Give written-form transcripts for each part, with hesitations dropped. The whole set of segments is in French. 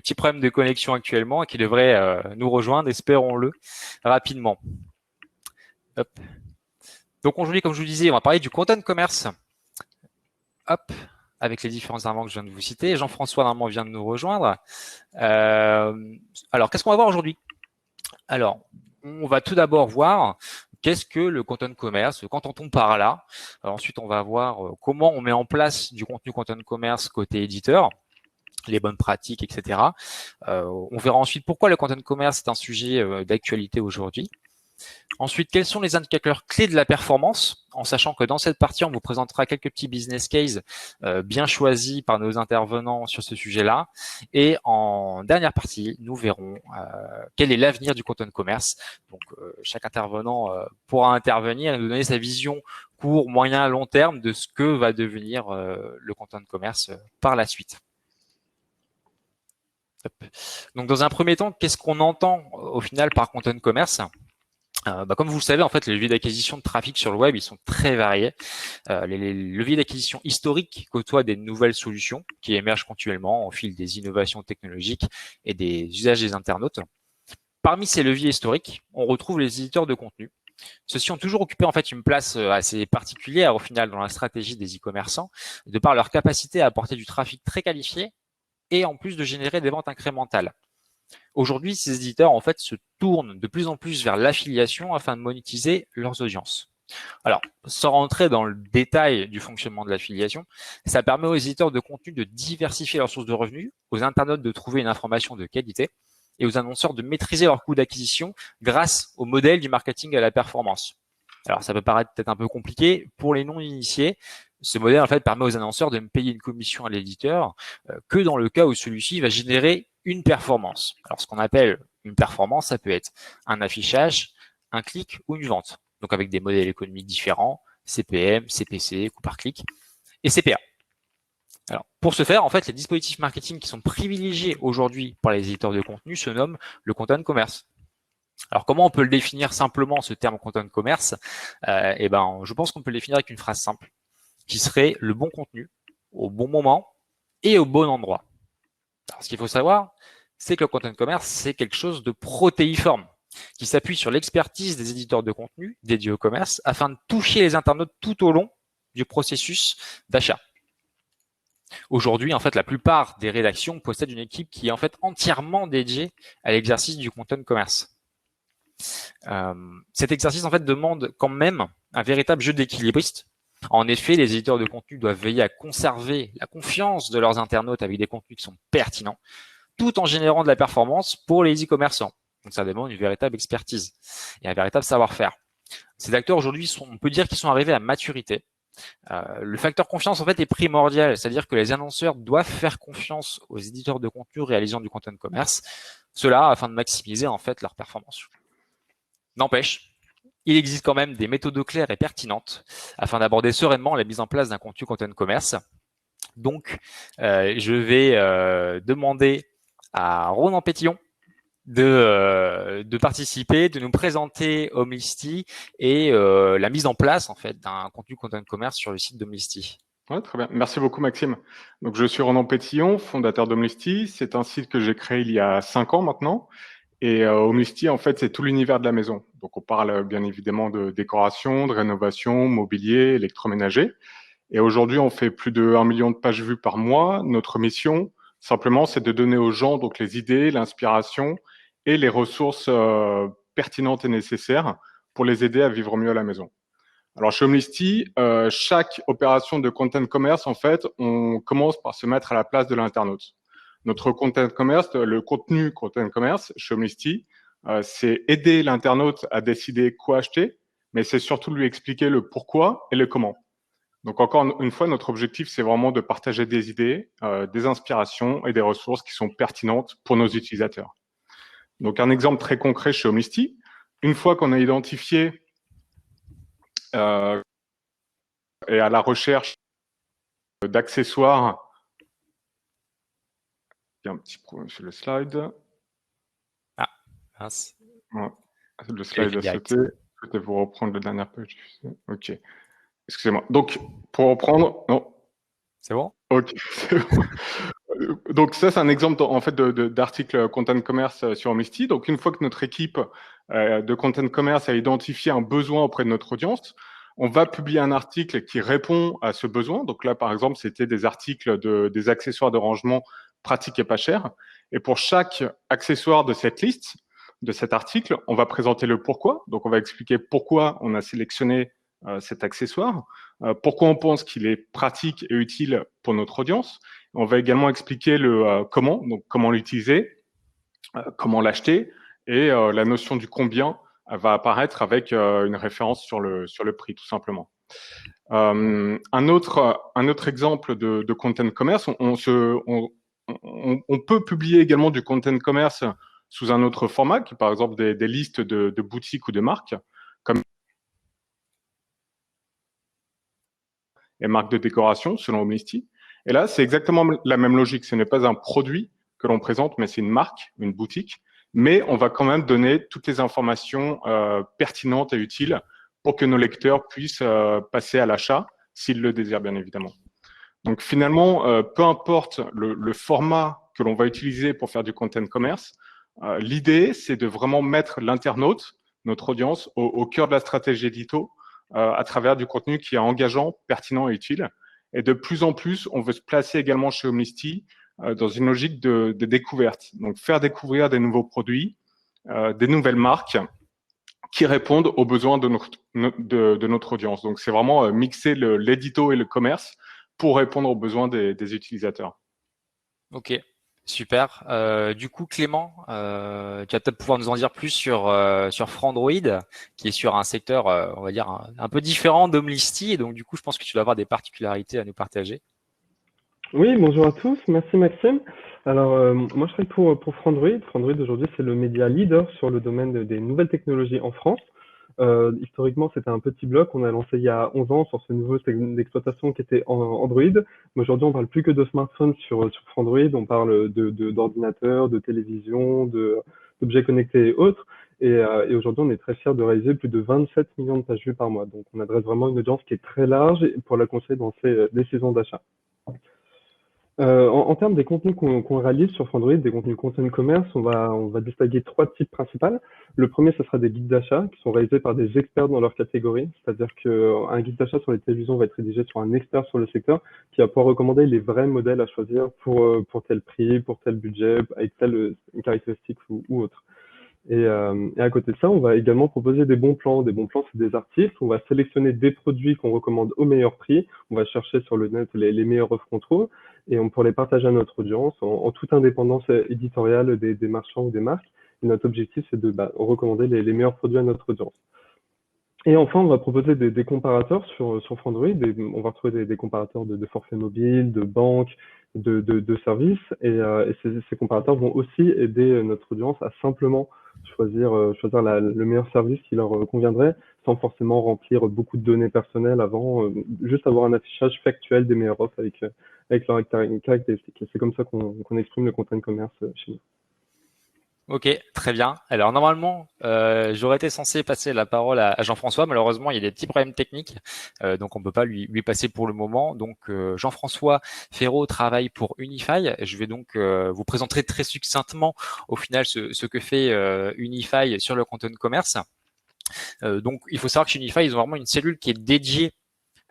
petits problèmes de connexion actuellement et qui devrait nous rejoindre, espérons-le, rapidement. Hop. Donc aujourd'hui, comme je vous disais, on va parler du content commerce. Hop, avec les différents arguments que je viens de vous citer. Jean-François normalement vient de nous rejoindre. Alors, qu'est-ce qu'on va voir aujourd'hui? Alors, on va tout d'abord voir qu'est-ce que le content commerce, qu'entend-on par là. Alors, ensuite, on va voir comment on met en place du contenu content commerce côté éditeur, les bonnes pratiques, etc. On verra ensuite pourquoi le content commerce est un sujet d'actualité aujourd'hui. Ensuite, quels sont les indicateurs clés de la performance, en sachant que dans cette partie, on vous présentera quelques petits business cases bien choisis par nos intervenants sur ce sujet-là. Et en dernière partie, nous verrons quel est l'avenir du content commerce. Donc, chaque intervenant pourra intervenir et nous donner sa vision court, moyen, long terme de ce que va devenir le content commerce par la suite. Donc, dans un premier temps, qu'est-ce qu'on entend au final par content commerce ? Comme vous le savez, en fait, les leviers d'acquisition de trafic sur le web, ils sont très variés. Les leviers d'acquisition historiques côtoient des nouvelles solutions qui émergent continuellement au fil des innovations technologiques et des usages des internautes. Parmi ces leviers historiques, on retrouve les éditeurs de contenu. Ceux-ci ont toujours occupé en fait une place assez particulière au final dans la stratégie des e-commerçants, de par leur capacité à apporter du trafic très qualifié et en plus de générer des ventes incrémentales. Aujourd'hui, ces éditeurs en fait se tournent de plus en plus vers l'affiliation afin de monétiser leurs audiences. Alors, sans rentrer dans le détail du fonctionnement de l'affiliation, ça permet aux éditeurs de contenu de diversifier leurs sources de revenus, aux internautes de trouver une information de qualité et aux annonceurs de maîtriser leurs coûts d'acquisition grâce au modèle du marketing à la performance. Alors, ça peut paraître peut-être un peu compliqué pour les non-initiés. Ce modèle en fait permet aux annonceurs de me payer une commission à l'éditeur que dans le cas où celui-ci va générer une performance. Alors, ce qu'on appelle une performance, ça peut être un affichage, un clic ou une vente. Donc, avec des modèles économiques différents, CPM, CPC, coût par clic, et CPA. Alors, pour ce faire, en fait, les dispositifs marketing qui sont privilégiés aujourd'hui par les éditeurs de contenu se nomment le content commerce. Alors, comment on peut le définir simplement, ce terme content commerce? Je pense qu'on peut le définir avec une phrase simple, qui serait le bon contenu, au bon moment et au bon endroit. Alors, ce qu'il faut savoir, c'est que le content commerce, c'est quelque chose de protéiforme, qui s'appuie sur l'expertise des éditeurs de contenu dédiés au commerce afin de toucher les internautes tout au long du processus d'achat. Aujourd'hui, en fait, la plupart des rédactions possèdent une équipe qui est en fait entièrement dédiée à l'exercice du content commerce. Cet exercice en fait demande quand même un véritable jeu d'équilibriste. En effet, les éditeurs de contenu doivent veiller à conserver la confiance de leurs internautes avec des contenus qui sont pertinents, tout en générant de la performance pour les e-commerçants. Donc ça demande une véritable expertise et un véritable savoir-faire. Ces acteurs aujourd'hui, on peut dire qu'ils sont arrivés à maturité. Le facteur confiance en fait est primordial, c'est-à-dire que les annonceurs doivent faire confiance aux éditeurs de contenu réalisant du content commerce, cela afin de maximiser en fait leur performance. N'empêche, il existe quand même des méthodes claires et pertinentes afin d'aborder sereinement la mise en place d'un contenu content commerce. Donc, je vais demander à Ronan Pétillon de participer, de nous présenter Homelisty et la mise en place en fait d'un contenu content commerce sur le site d'Homelisty. Ouais, très bien. Merci beaucoup, Maxime. Donc, je suis Ronan Pétillon, fondateur d'Homelisty. C'est un site que j'ai créé il y a 5 ans maintenant. Et Homelisty, en fait, c'est tout l'univers de la maison. Donc, on parle bien évidemment de décoration, de rénovation, mobilier, électroménager. Et aujourd'hui, on fait plus de 1 million de pages vues par mois. Notre mission, simplement, c'est de donner aux gens donc les idées, l'inspiration et les ressources pertinentes et nécessaires pour les aider à vivre mieux à la maison. Alors, chez Homelisty, chaque opération de content commerce, en fait, on commence par se mettre à la place de l'internaute. Notre content commerce, le contenu content commerce chez Homelisty, c'est aider l'internaute à décider quoi acheter, mais c'est surtout lui expliquer le pourquoi et le comment. Donc, encore une fois, notre objectif, c'est vraiment de partager des idées, des inspirations et des ressources qui sont pertinentes pour nos utilisateurs. Donc, un exemple très concret chez Homelisty, une fois qu'on a identifié et à la recherche d'accessoires. Il y a un petit problème sur le slide. Ah, mince. Ouais. Le slide a sauté. Je vais vous reprendre la dernière page. Ok. Excusez-moi. Donc, pour reprendre. Non. C'est bon? Ok, c'est bon. Donc ça, c'est un exemple en fait d'article content commerce sur Omnisty. Donc une fois que notre équipe de content commerce a identifié un besoin auprès de notre audience, on va publier un article qui répond à ce besoin. Donc là, par exemple, c'était des articles des accessoires de rangement pratiques et pas chers. Et pour chaque accessoire de cette liste, de cet article, on va présenter le pourquoi. Donc on va expliquer pourquoi on a sélectionné cet accessoire, pourquoi on pense qu'il est pratique et utile pour notre audience. On va également expliquer le comment, donc comment l'utiliser, comment l'acheter, et la notion du combien va apparaître avec une référence sur le prix, tout simplement. Un autre exemple de content commerce, on peut publier également du content commerce sous un autre format, qui par exemple des listes de boutiques ou de marques, comme les marques de décoration selon Omnisty. Et là, c'est exactement la même logique. Ce n'est pas un produit que l'on présente, mais c'est une marque, une boutique. Mais on va quand même donner toutes les informations pertinentes et utiles pour que nos lecteurs puissent passer à l'achat, s'ils le désirent, bien évidemment. Donc finalement, peu importe le format que l'on va utiliser pour faire du content commerce, l'idée, c'est de vraiment mettre l'internaute, notre audience, au cœur de la stratégie édito, à travers du contenu qui est engageant, pertinent et utile. Et de plus en plus, on veut se placer également chez Omnisty dans une logique de découverte. Donc faire découvrir des nouveaux produits, des nouvelles marques qui répondent aux besoins de notre audience. Donc c'est vraiment mixer l'édito et le commerce pour répondre aux besoins des utilisateurs. Ok, super. Du coup, Clément, tu vas peut-être pouvoir nous en dire plus sur Frandroid, qui est sur un secteur, on va dire, un peu différent d'Omnisty. Et donc, du coup, je pense que tu vas avoir des particularités à nous partager. Oui, bonjour à tous, merci Maxime. Alors, moi je travaille pour Frandroid. Frandroid aujourd'hui c'est le média leader sur le domaine des nouvelles technologies en France. Historiquement, c'était un petit bloc. On a lancé il y a 11 ans sur ce nouveau système d'exploitation qui était en Android. Mais aujourd'hui, on parle plus que de smartphones sur Android. On parle d'ordinateurs, de télévision, d'objets connectés et autres. Et aujourd'hui, on est très fiers de réaliser plus de 27 millions de pages vues par mois. Donc, on adresse vraiment une audience qui est très large pour la conseiller dans ses décisions d'achat. En termes des contenus qu'on réalise sur Frandroid, des contenus content commerce, on va distinguer trois types principaux. Le premier, ce sera des guides d'achat qui sont réalisés par des experts dans leur catégorie. C'est-à-dire qu'un guide d'achat sur les télévisions va être rédigé sur un expert sur le secteur qui va pouvoir recommander les vrais modèles à choisir pour tel prix, pour tel budget, avec telle caractéristique ou autre. Et à côté de ça, on va également proposer des bons plans. Des bons plans, c'est des articles. On va sélectionner des produits qu'on recommande au meilleur prix. On va chercher sur le net les meilleures offres qu'on trouve et on pour les partager à notre audience en toute indépendance éditoriale des marchands ou des marques. Et notre objectif, c'est de recommander les meilleurs produits à notre audience. Et enfin, on va proposer des comparateurs sur Frandroid. On va retrouver des comparateurs de forfaits mobiles, de banques, de services. Et ces comparateurs vont aussi aider notre audience à simplement choisir le meilleur service qui leur conviendrait sans forcément remplir beaucoup de données personnelles avant, juste avoir un affichage factuel des meilleures offres avec leurs caractéristiques. Et c'est comme ça qu'on exprime le content commerce chez nous. Ok, très bien. Alors normalement, j'aurais été censé passer la parole à Jean-François. Malheureusement, il y a des petits problèmes techniques, donc on peut pas lui passer pour le moment. Donc Jean-François Ferraud travaille pour Unify. Je vais donc vous présenter très succinctement au final ce que fait Unify sur le content commerce. Donc il faut savoir que chez Unify, ils ont vraiment une cellule qui est dédiée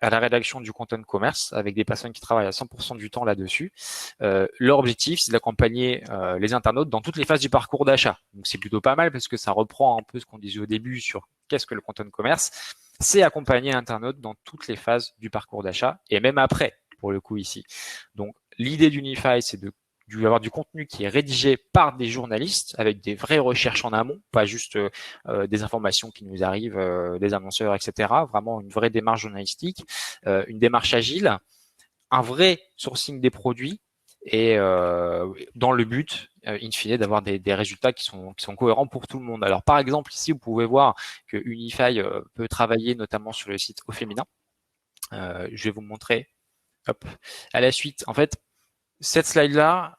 à la rédaction du content commerce avec des personnes qui travaillent à 100% du temps là-dessus. Leur objectif, c'est d'accompagner les internautes dans toutes les phases du parcours d'achat. Donc c'est plutôt pas mal parce que ça reprend un peu ce qu'on disait au début sur qu'est-ce que le content commerce. C'est accompagner l'internaute dans toutes les phases du parcours d'achat et même après, pour le coup ici. Donc l'idée d'Unify, c'est d'avoir du contenu qui est rédigé par des journalistes avec des vraies recherches en amont, pas juste des informations qui nous arrivent des annonceurs, etc. Vraiment une vraie démarche journalistique, une démarche agile, un vrai sourcing des produits et dans le but, in fine, d'avoir des résultats qui sont cohérents pour tout le monde. Alors par exemple, ici, vous pouvez voir que Unify peut travailler notamment sur le site au féminin. Je vais vous montrer hop, à la suite. En fait, cette slide-là,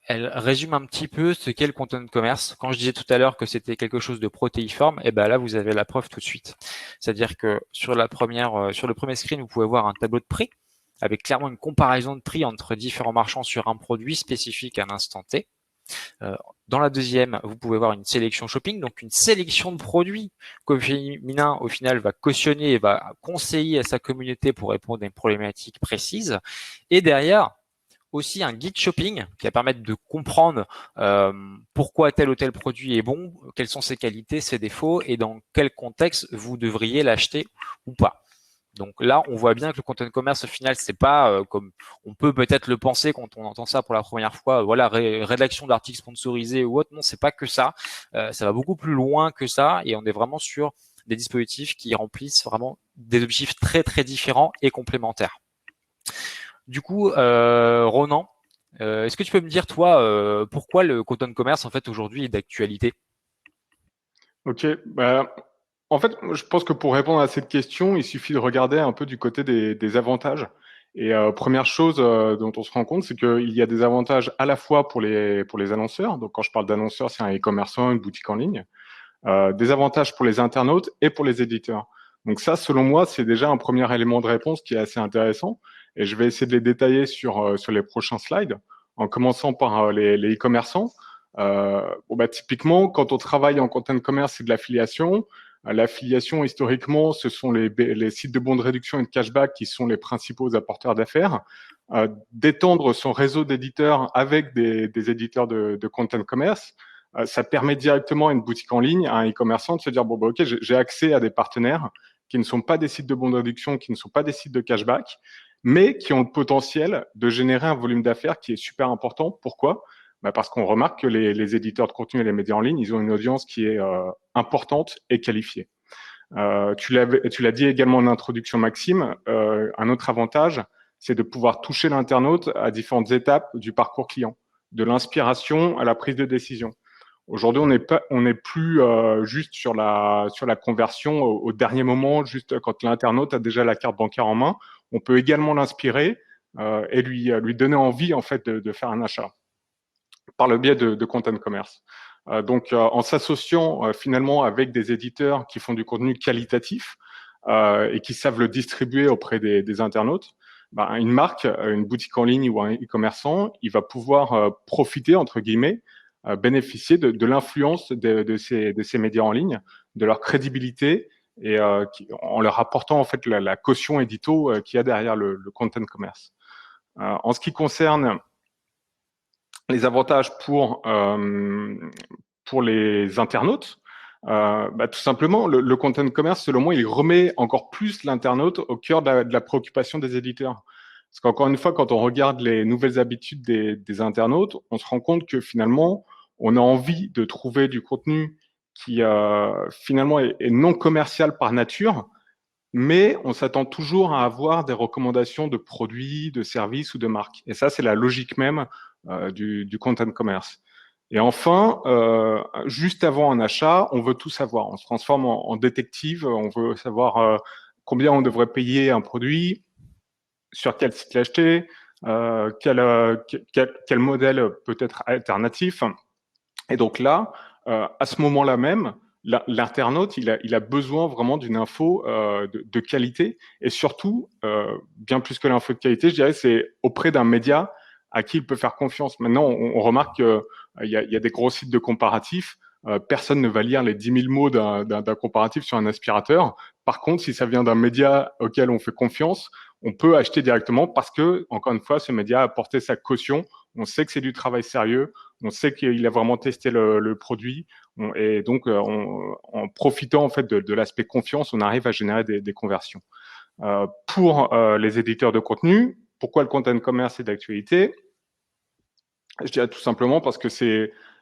elle résume un petit peu ce qu'est le content commerce. Quand je disais tout à l'heure que c'était quelque chose de protéiforme, et ben là vous avez la preuve tout de suite. C'est-à-dire que sur le premier screen, vous pouvez voir un tableau de prix avec clairement une comparaison de prix entre différents marchands sur un produit spécifique à l'instant T. Dans la deuxième, vous pouvez voir une sélection shopping, donc une sélection de produits que Féminin, au final, va cautionner et va conseiller à sa communauté pour répondre à une problématique précise. Et derrière, aussi un guide shopping qui va permettre de comprendre pourquoi tel ou tel produit est bon, quelles sont ses qualités, ses défauts et dans quel contexte vous devriez l'acheter ou pas. Donc là, on voit bien que le content commerce, au final, c'est pas comme on peut peut-être le penser quand on entend ça pour la première fois. Voilà, rédaction d'articles sponsorisés ou autre. Non, c'est pas que ça. Ça va beaucoup plus loin que ça, et on est vraiment sur des dispositifs qui remplissent vraiment des objectifs très très différents et complémentaires. Du coup, Ronan, est-ce que tu peux me dire toi pourquoi le content commerce en fait aujourd'hui est d'actualité? Ok, en fait, je pense que pour répondre à cette question, il suffit de regarder un peu du côté des avantages. Et première chose dont on se rend compte, c'est qu'il y a des avantages à la fois pour les annonceurs. Donc, quand je parle d'annonceurs, c'est un e-commerçant, une boutique en ligne. Des avantages pour les internautes et pour les éditeurs. Donc ça, selon moi, c'est déjà un premier élément de réponse qui est assez intéressant. Et je vais essayer de les détailler sur les prochains slides, en commençant par les e-commerçants. Typiquement, quand on travaille en content commerce, c'est de l'affiliation. L'affiliation, historiquement, ce sont les sites de bons de réduction et de cashback qui sont les principaux apporteurs d'affaires. D'étendre son réseau d'éditeurs avec des éditeurs de content commerce, ça permet directement à une boutique en ligne, à un e-commerçant de se dire, ok, j'ai accès à des partenaires qui ne sont pas des sites de bons de réduction, qui ne sont pas des sites de cashback, mais qui ont le potentiel de générer un volume d'affaires qui est super important. Pourquoi? Parce qu'on remarque que les éditeurs de contenu et les médias en ligne, ils ont une audience qui est importante et qualifiée. Tu l'as dit également en introduction, Maxime, un autre avantage, c'est de pouvoir toucher l'internaute à différentes étapes du parcours client, de l'inspiration à la prise de décision. Aujourd'hui, on n'est plus juste sur la conversion au dernier moment, juste quand l'internaute a déjà la carte bancaire en main. On peut également l'inspirer et lui donner envie en fait de faire un achat par le biais de content commerce. En s'associant finalement avec des éditeurs qui font du contenu qualitatif et qui savent le distribuer auprès des internautes, une marque, une boutique en ligne ou un e-commerçant, il va pouvoir profiter, entre guillemets, bénéficier de l'influence de ces médias en ligne, de leur crédibilité et en leur apportant en fait la caution édito qu'il y a derrière le content commerce. En ce qui concerne les avantages pour les internautes, tout simplement, le content commerce, selon moi, il remet encore plus l'internaute au cœur de la préoccupation des éditeurs. Parce qu'encore une fois, quand on regarde les nouvelles habitudes des internautes, on se rend compte que finalement, on a envie de trouver du contenu qui finalement est non commercial par nature, mais on s'attend toujours à avoir des recommandations de produits, de services ou de marques. Et ça, c'est la logique même du content commerce. Et enfin, juste avant un achat, on veut tout savoir. On se transforme en détective. On veut savoir combien on devrait payer un produit, sur quel site l'acheter, quel modèle peut être alternatif. Et donc là, à ce moment-là même, l'internaute, il a besoin vraiment d'une info de qualité et surtout, bien plus que l'info de qualité, je dirais, c'est auprès d'un média à qui il peut faire confiance. Maintenant, on remarque qu'il y a des gros sites de comparatifs. Personne ne va lire les 10 000 mots d'un comparatif sur un aspirateur. Par contre, si ça vient d'un média auquel on fait confiance, on peut acheter directement parce que, encore une fois, ce média a apporté sa caution. On sait que c'est du travail sérieux. On sait qu'il a vraiment testé le produit. Et donc, en profitant en fait de l'aspect confiance, on arrive à générer des conversions. Pour les éditeurs de contenu, pourquoi le content commerce est d'actualité? Je dirais tout simplement parce que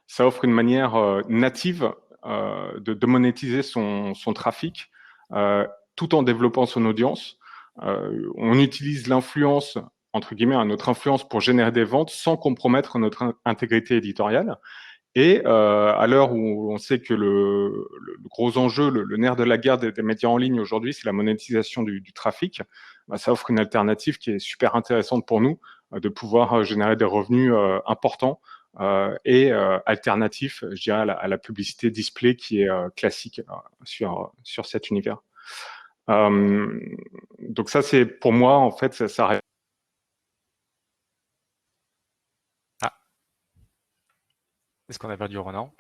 ça offre une manière native de monétiser son trafic tout en développant son audience. On utilise l'influence, entre guillemets, notre influence pour générer des ventes sans compromettre notre intégrité éditoriale. Et à l'heure où on sait que le gros enjeu, le nerf de la guerre des médias en ligne aujourd'hui, c'est la monétisation du trafic, ça offre une alternative qui est super intéressante pour nous, de pouvoir générer des revenus importants et alternatifs, je dirais, à la publicité display qui est classique sur cet univers. Donc ça, c'est pour moi, en fait, ça Est-ce qu'on a perdu Ronan?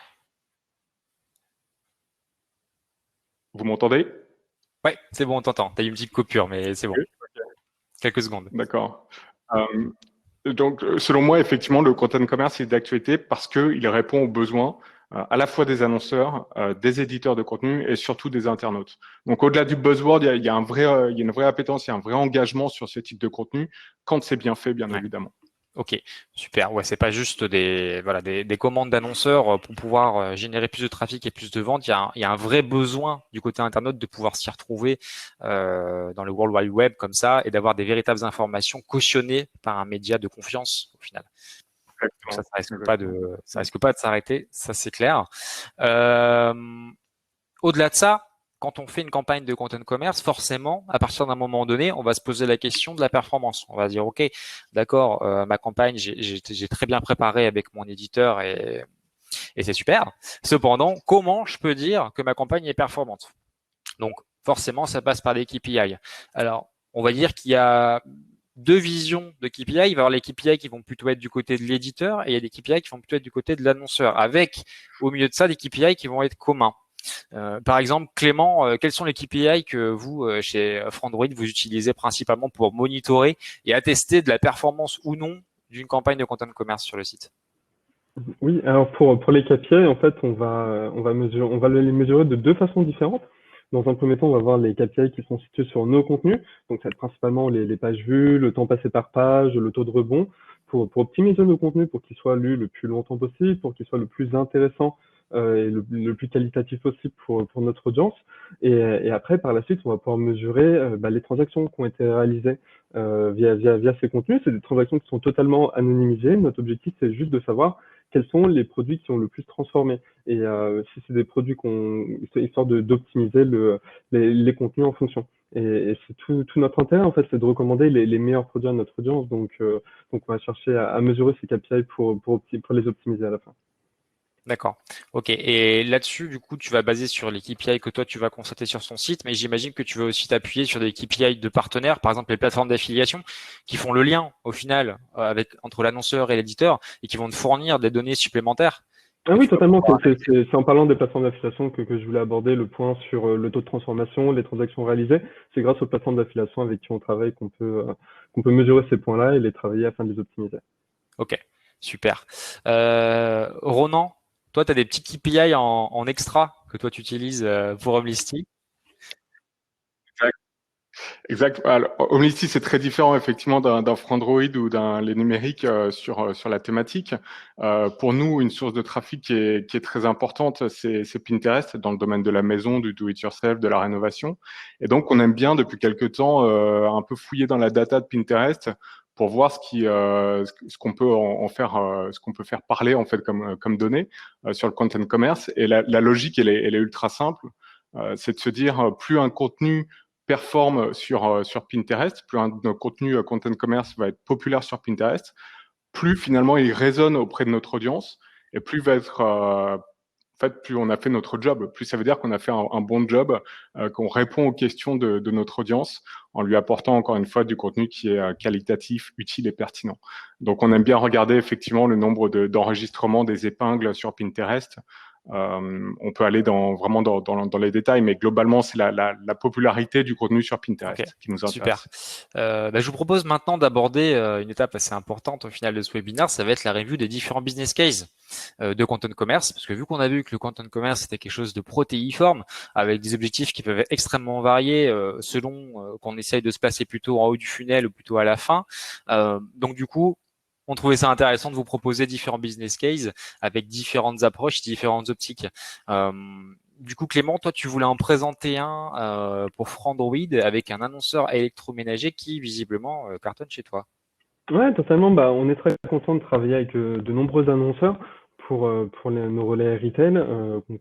Vous m'entendez? Ouais, c'est bon, on t'entend. Tu as eu une petite coupure, mais c'est bon. Oui. Quelques secondes. D'accord. Donc, selon moi, effectivement, le content commerce est d'actualité parce qu'il répond aux besoins à la fois des annonceurs, des éditeurs de contenu et surtout des internautes. Donc, au-delà du buzzword, il y a une vraie appétence, il y a un vrai engagement sur ce type de contenu quand c'est bien fait, bien Ouais. évidemment. Ok, super. Ouais, c'est pas juste des commandes d'annonceurs pour pouvoir générer plus de trafic et plus de ventes. Il y a un vrai besoin du côté internaute de pouvoir s'y retrouver dans le World Wide Web comme ça et d'avoir des véritables informations cautionnées par un média de confiance au final. Donc ça risque pas de s'arrêter, ça c'est clair. Au-delà de ça, quand on fait une campagne de content commerce, forcément, à partir d'un moment donné, on va se poser la question de la performance. On va dire, OK, d'accord, ma campagne, j'ai très bien préparé avec mon éditeur et c'est super. Cependant, comment je peux dire que ma campagne est performante? Donc, forcément, ça passe par des KPI. Alors, on va dire qu'il y a deux visions de KPI. Il va y avoir les KPI qui vont plutôt être du côté de l'éditeur et il y a des KPI qui vont plutôt être du côté de l'annonceur, avec au milieu de ça des KPI qui vont être communs. Par exemple, Clément, quels sont les KPI que vous, chez Frandroid, vous utilisez principalement pour monitorer et attester de la performance ou non d'une campagne de content commerce sur le site? Oui, alors pour les KPI, en fait, on va les mesurer de deux façons différentes. Dans un premier temps, on va voir les KPI qui sont situés sur nos contenus. Donc, ça va être principalement les pages vues, le temps passé par page, le taux de rebond, pour optimiser nos contenus, pour qu'ils soient lus le plus longtemps possible, pour qu'ils soient le plus intéressants et le plus qualitatif possible pour notre audience. Et après, par la suite, on va pouvoir mesurer les transactions qui ont été réalisées via ces contenus. C'est des transactions qui sont totalement anonymisées. Notre objectif, c'est juste de savoir quels sont les produits qui ont le plus transformé. Et si c'est des produits histoire d'optimiser les contenus en fonction. Et c'est tout notre intérêt, en fait, c'est de recommander les meilleurs produits à notre audience. Donc on va chercher à mesurer ces KPI pour les optimiser à la fin. D'accord. Ok. Et là-dessus, du coup, tu vas baser sur les KPI que toi, tu vas constater sur son site, mais j'imagine que tu vas aussi t'appuyer sur des KPI de partenaires, par exemple les plateformes d'affiliation, qui font le lien, au final, entre l'annonceur et l'éditeur, et qui vont te fournir des données supplémentaires Ah que oui, tu vas totalement. pouvoir C'est en parlant des plateformes d'affiliation que je voulais aborder le point sur le taux de transformation, les transactions réalisées. C'est grâce aux plateformes d'affiliation avec qui on travaille qu'on peut mesurer ces points-là et les travailler afin de les optimiser. Ok, super. Ronan, toi, tu as des petits KPI en extra que toi, tu utilises pour Homelisty. Exact. Alors, Homelisty, c'est très différent effectivement d'un Frandroid ou d'un les numériques sur la thématique. Pour nous, une source de trafic qui est très importante, c'est Pinterest dans le domaine de la maison, du do-it-yourself, de la rénovation. Et donc, on aime bien depuis quelques temps un peu fouiller dans la data de Pinterest pour voir ce qu'on peut en faire, ce qu'on peut faire parler en fait comme données sur le content commerce. Et la logique, elle est ultra simple. C'est de se dire plus un contenu performe sur Pinterest, plus un contenu content commerce va être populaire sur Pinterest, plus finalement il résonne auprès de notre audience et plus va être en fait, plus on a fait notre job, plus ça veut dire qu'on a fait un bon job, qu'on répond aux questions de notre audience en lui apportant encore une fois du contenu qui est qualitatif, utile et pertinent. Donc on aime bien regarder effectivement le nombre d'enregistrements des épingles sur Pinterest. On peut aller vraiment dans les détails, mais globalement, c'est la popularité du contenu sur Pinterest qui nous intéresse. Super. Je vous propose maintenant d'aborder une étape assez importante au final de ce webinaire, ça va être la review des différents business cases de content commerce, parce que vu qu'on a vu que le content commerce c'était quelque chose de protéiforme, avec des objectifs qui peuvent être extrêmement variés selon qu'on essaye de se placer plutôt en haut du funnel ou plutôt à la fin. Donc du coup, on trouvait ça intéressant de vous proposer différents business cases avec différentes approches, différentes optiques. Du coup, Clément, toi, tu voulais en présenter un pour Frandroid avec un annonceur électroménager qui, visiblement, cartonne chez toi. Ouais, totalement. On est très content de travailler avec de nombreux annonceurs pour nos relais retail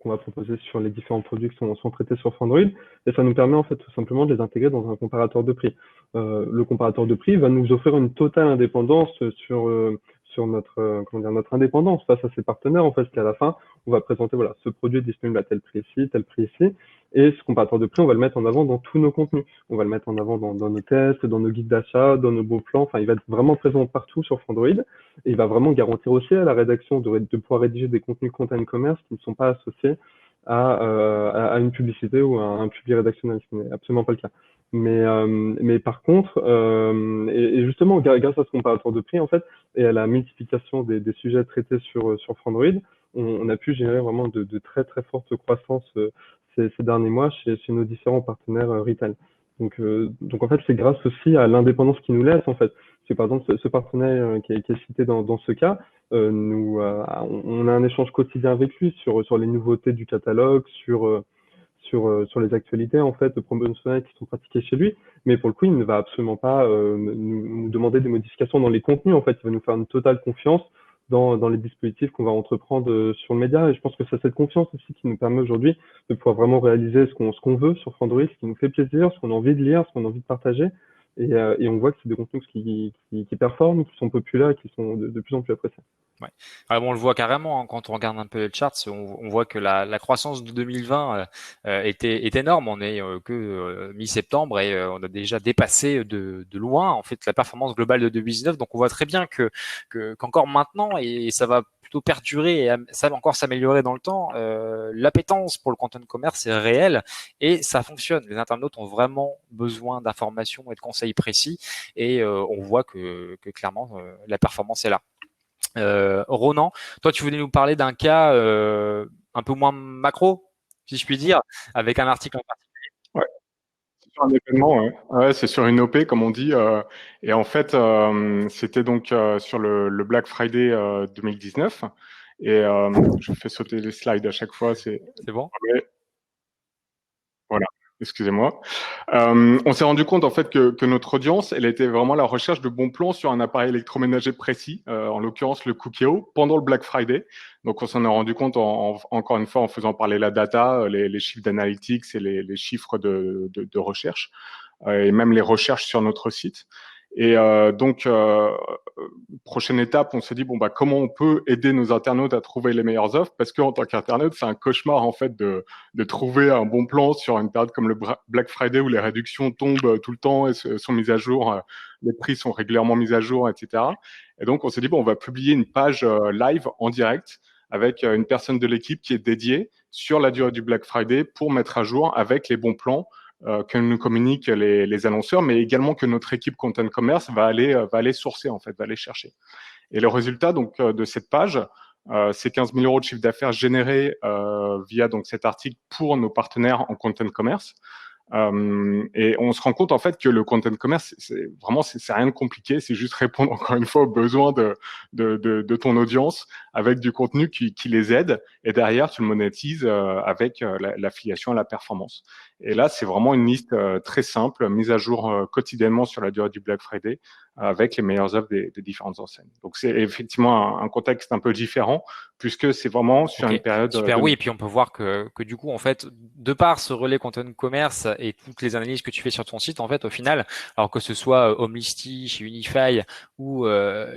qu'on va proposer sur les différents produits qui sont traités sur Frandroid. Et ça nous permet en fait tout simplement de les intégrer dans un comparateur de prix. Le comparateur de prix va nous offrir une totale indépendance sur notre, comment dire, notre indépendance face à ces partenaires, en fait, qu'à la fin, on va présenter, voilà, ce produit est disponible à tel prix ici, et ce comparateur de prix, on va le mettre en avant dans tous nos contenus. On va le mettre en avant dans nos tests, dans nos guides d'achat, dans nos bons plans. Enfin, il va être vraiment présent partout sur Frandroid. Et il va vraiment garantir aussi à la rédaction de pouvoir rédiger des contenus content commerce qui ne sont pas associés à une publicité ou à un public rédactionnel, ce qui n'est absolument pas le cas. Mais par contre, et justement, grâce à ce comparateur de prix, en fait, et à la multiplication des sujets traités sur Frandroid, on a pu générer vraiment de très très fortes croissances ces derniers mois chez nos différents partenaires retail. Donc en fait, c'est grâce aussi à l'indépendance qu'ils nous laissent, en fait. C'est par exemple ce partenaire qui est cité dans ce cas, on a un échange quotidien avec lui sur les nouveautés du catalogue, sur les actualités en fait promotionnelles qui sont pratiquées chez lui, mais pour le coup, il ne va absolument pas nous demander des modifications dans les contenus. En fait, il va nous faire une totale confiance dans les dispositifs qu'on va entreprendre sur le média. Et je pense que c'est cette confiance aussi qui nous permet aujourd'hui de pouvoir vraiment réaliser ce qu'on veut sur Frandroid, ce qui nous fait plaisir, ce qu'on a envie de lire, ce qu'on a envie de partager. Et on voit que c'est des contenus qui performent, qui sont populaires et qui sont de plus en plus appréciés. Ouais. Alors bon, on le voit carrément hein, quand on regarde un peu les charts, on voit que la croissance de 2020 est énorme. On est que mi-septembre et on a déjà dépassé de loin en fait la performance globale de 2019. Donc on voit très bien qu'encore maintenant et ça va plutôt perdurer et ça va encore s'améliorer dans le temps. L'appétence pour le content commerce est réelle et ça fonctionne. Les internautes ont vraiment besoin d'informations et de conseils précis et on voit que clairement la performance est là. Ronan, toi tu voulais nous parler d'un cas un peu moins macro, si je puis dire, avec un article en particulier. Ouais, c'est sur un événement, ouais. Ouais, c'est sur une OP comme on dit. Et en fait, c'était donc sur le Black Friday 2019. Et je fais sauter les slides à chaque fois. C'est bon? Ouais, voilà. Excusez-moi. On s'est rendu compte en fait que notre audience, elle était vraiment à la recherche de bons plans sur un appareil électroménager précis, en l'occurrence le Cookéo, pendant le Black Friday. Donc on s'en est rendu compte encore une fois en faisant parler la data, les chiffres d'analytics et les chiffres de recherche, et même les recherches sur notre site. Et donc, prochaine étape, on s'est dit bon bah comment on peut aider nos internautes à trouver les meilleures offres, parce qu'en tant qu'internaute, c'est un cauchemar en fait de trouver un bon plan sur une période comme le Black Friday où les réductions tombent tout le temps et sont mises à jour, les prix sont régulièrement mis à jour, etc. Et donc on s'est dit bon, on va publier une page live en direct avec une personne de l'équipe qui est dédiée sur la durée du Black Friday pour mettre à jour avec les bons plans que nous communiquent les annonceurs, mais également que notre équipe Content Commerce va aller sourcer en fait, va aller chercher. Et le résultat donc de cette page, c'est 15 000 euros de chiffre d'affaires générés via donc cet article pour nos partenaires en Content Commerce. Et on se rend compte en fait que le content commerce, c'est rien de compliqué, c'est juste répondre encore une fois aux besoins de ton audience avec du contenu qui les aide, et derrière tu le monétises avec l'affiliation à la performance. Et là, c'est vraiment une liste très simple, mise à jour quotidiennement sur la durée du Black Friday, avec les meilleures offres des différentes enseignes. Donc c'est effectivement un contexte un peu différent, puisque c'est vraiment sur une période. Super, oui, et puis on peut voir que du coup, en fait, de par ce relais content commerce et toutes les analyses que tu fais sur ton site, en fait, au final, alors que ce soit Homelisty, chez Unify ou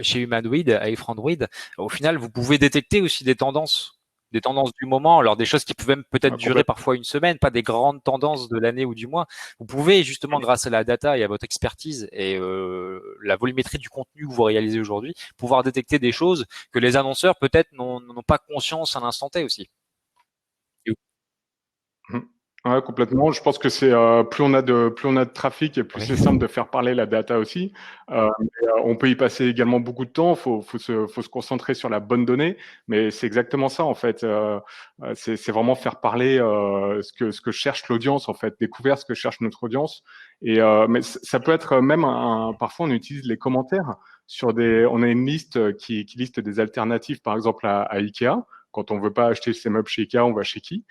chez Humanoid, avec Frandroid, au final, vous pouvez détecter aussi des tendances du moment, alors des choses qui pouvaient peut-être durer parfois une semaine, pas des grandes tendances de l'année ou du mois. Vous pouvez justement, grâce à la data et à votre expertise et la volumétrie du contenu que vous réalisez aujourd'hui, pouvoir détecter des choses que les annonceurs peut-être n'ont pas conscience à l'instant T aussi. Ouais, complètement. Je pense que c'est plus on a de trafic et plus c'est simple de faire parler la data aussi. On peut y passer également beaucoup de temps. Faut se concentrer sur la bonne donnée, mais c'est exactement ça en fait. C'est vraiment faire parler ce que cherche l'audience en fait, découvrir ce que cherche notre audience. Et mais ça peut être même parfois on utilise les commentaires on a une liste qui liste des alternatives par exemple à Ikea. Quand on veut pas acheter ses meubles chez Ikea, on va chez qui?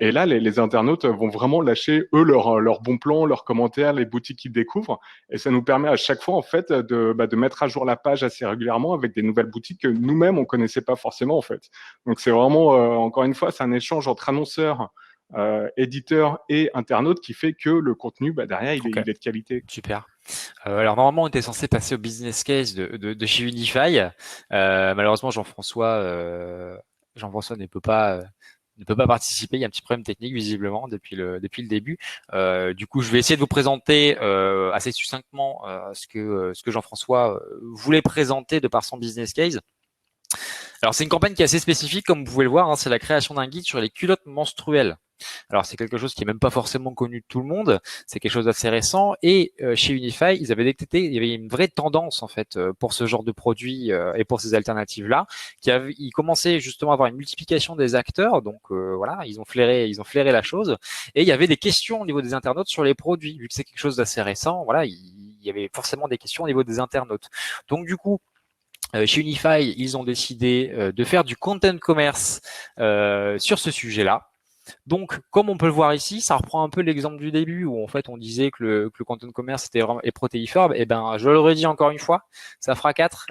Et là, les internautes vont vraiment lâcher eux leurs bons plans, leurs commentaires, les boutiques qu'ils découvrent, et ça nous permet à chaque fois en fait de mettre à jour la page assez régulièrement avec des nouvelles boutiques que nous-mêmes on connaissait pas forcément en fait. Donc c'est vraiment encore une fois, c'est un échange entre annonceurs éditeurs et internautes qui fait que le contenu, derrière, il est de qualité. Super. Alors normalement, on était censé passer au business case de chez Unify. Malheureusement, Jean-François ne peut pas participer. Il y a un petit problème technique visiblement depuis le début. Du coup, je vais essayer de vous présenter assez succinctement ce que Jean-François voulait présenter de par son business case. Alors, c'est une campagne qui est assez spécifique, comme vous pouvez le voir, hein, c'est la création d'un guide sur les culottes menstruelles. Alors, c'est quelque chose qui est même pas forcément connu de tout le monde, c'est quelque chose d'assez récent, et chez Unify, ils avaient détecté, il y avait une vraie tendance, en fait, pour ce genre de produit et pour ces alternatives-là, ils commençaient justement à avoir une multiplication des acteurs, donc voilà, ils ont flairé la chose, et il y avait des questions au niveau des internautes sur les produits, vu que c'est quelque chose d'assez récent, voilà, il y avait forcément des questions au niveau des internautes. Donc, du coup, chez Unify, ils ont décidé de faire du content commerce sur ce sujet-là. Donc, comme on peut le voir ici, ça reprend un peu l'exemple du début où en fait on disait que le content commerce est protéiforme. Et ben, je le redis encore une fois, ça fera 4.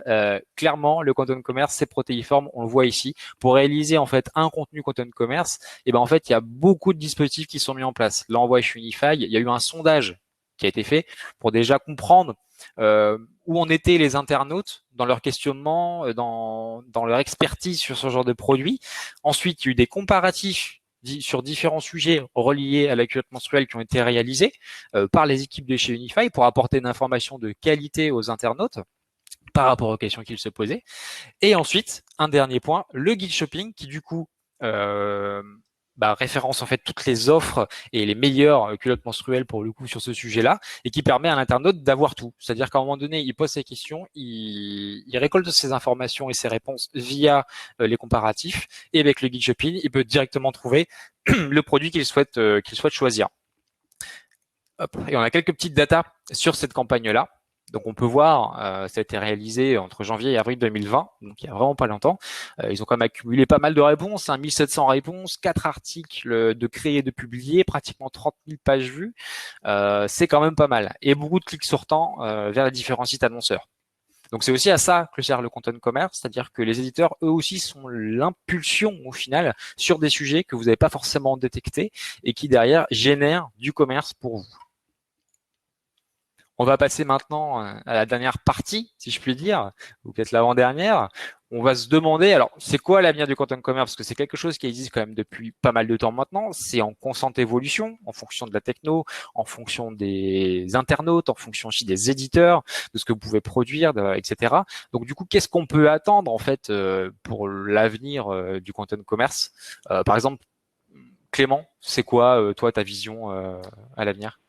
Clairement, le content commerce c'est protéiforme. On le voit ici. Pour réaliser en fait un contenu content commerce, et ben en fait il y a beaucoup de dispositifs qui sont mis en place. Là, on voit chez Unify, il y a eu un sondage qui a été fait pour déjà comprendre où en étaient les internautes dans leur questionnement, dans leur expertise sur ce genre de produit. Ensuite, il y a eu des comparatifs sur différents sujets reliés à la culotte menstruelle qui ont été réalisés par les équipes de chez Unify pour apporter une information de qualité aux internautes par rapport aux questions qu'ils se posaient. Et ensuite, un dernier point, le guide shopping qui du coup référence en fait toutes les offres et les meilleures culottes menstruelles pour le coup sur ce sujet-là et qui permet à l'internaute d'avoir tout. C'est-à-dire qu'à un moment donné, il pose ses questions, il récolte ses informations et ses réponses via les comparatifs et avec le guide shopping, il peut directement trouver le produit qu'il souhaite choisir. Hop. Et on a quelques petites datas sur cette campagne-là. Donc on peut voir, ça a été réalisé entre janvier et avril 2020, donc il y a vraiment pas longtemps. Ils ont quand même accumulé pas mal de réponses, 1700 réponses, 4 articles de créés et de publiés, pratiquement 30 000 pages vues. C'est quand même pas mal. Et beaucoup de clics sortants vers les différents sites annonceurs. Donc c'est aussi à ça que sert le content commerce, c'est-à-dire que les éditeurs, eux aussi, sont l'impulsion au final sur des sujets que vous n'avez pas forcément détectés et qui derrière génèrent du commerce pour vous. On va passer maintenant à la dernière partie, si je puis dire, ou peut-être l'avant-dernière. On va se demander, alors, c'est quoi l'avenir du content commerce? Parce que c'est quelque chose qui existe quand même depuis pas mal de temps maintenant. C'est en constante évolution, en fonction de la techno, en fonction des internautes, en fonction aussi des éditeurs, de ce que vous pouvez produire, etc. Donc, du coup, qu'est-ce qu'on peut attendre, en fait, pour l'avenir du content commerce? Par exemple, Clément, c'est quoi, toi, ta vision à l'avenir?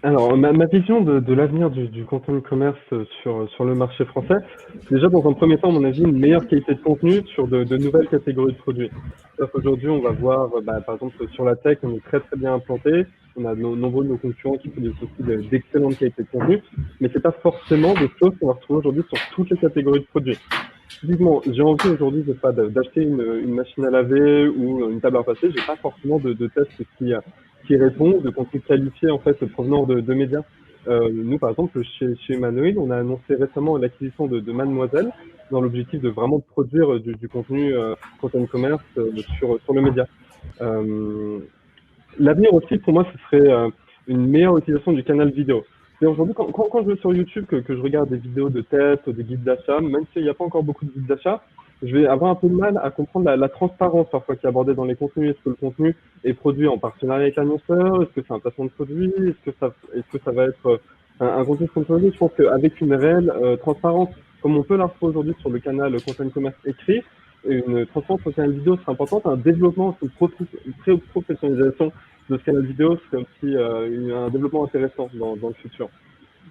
Alors, ma vision de l'avenir du content commerce sur le marché français, déjà dans un premier temps, à mon avis, une meilleure qualité de contenu sur de nouvelles catégories de produits. Aujourd'hui, on va voir, par exemple, sur la tech, on est très très bien implanté. On a nombreux de nos concurrents qui produisent aussi d'excellente qualité de contenu, mais c'est pas forcément des choses qu'on va retrouver aujourd'hui sur toutes les catégories de produits. Typiquement, j'ai envie aujourd'hui d'acheter une machine à laver ou une table à repasser. J'ai pas forcément de test qui répond, de contenu qualifié en fait provenant de médias. Nous, par exemple, chez Humanoid, on a annoncé récemment l'acquisition de Mademoiselle dans l'objectif de vraiment produire du contenu content commerce sur le média. L'avenir aussi, pour moi, ce serait une meilleure utilisation du canal vidéo. Et aujourd'hui, quand je vais sur YouTube, que je regarde des vidéos de test, des guides d'achat, même s'il n'y a pas encore beaucoup de guides d'achat, je vais avoir un peu de mal à comprendre la transparence parfois qui est abordée dans les contenus. Est-ce que le contenu est produit en partenariat avec l'annonceur? Est-ce que c'est un placement de produit? Est-ce que ça va être un contenu sponsorisé? Je pense qu'avec une réelle transparence, comme on peut la retrouver aujourd'hui sur le canal Content Commerce écrit, une transparence sur le canal vidéo serait importante, un développement, une pré-professionnalisation de ce canal vidéo serait aussi un développement intéressant dans le futur.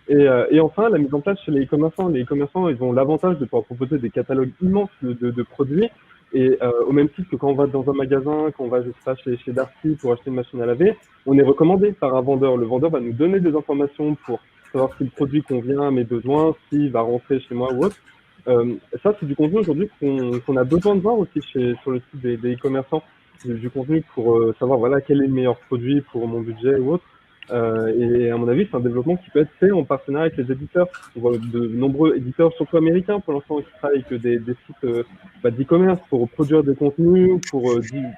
Et enfin, la mise en place chez les e-commerçants. Les e-commerçants, ils ont l'avantage de pouvoir proposer des catalogues immenses de produits. Et au même titre que quand on va dans un magasin, quand on va, je sais pas, chez Darty pour acheter une machine à laver, on est recommandé par un vendeur. Le vendeur va nous donner des informations pour savoir si le produit convient à mes besoins, s'il va rentrer chez moi ou autre. Ça, c'est du contenu aujourd'hui qu'on a besoin de voir aussi sur le site des e-commerçants. Du contenu pour savoir voilà quel est le meilleur produit pour mon budget ou autre. Et à mon avis, c'est un développement qui peut être fait en partenariat avec les éditeurs. On voit de nombreux éditeurs, surtout américains pour l'instant, qui travaillent avec des sites d'e-commerce pour produire des contenus, pour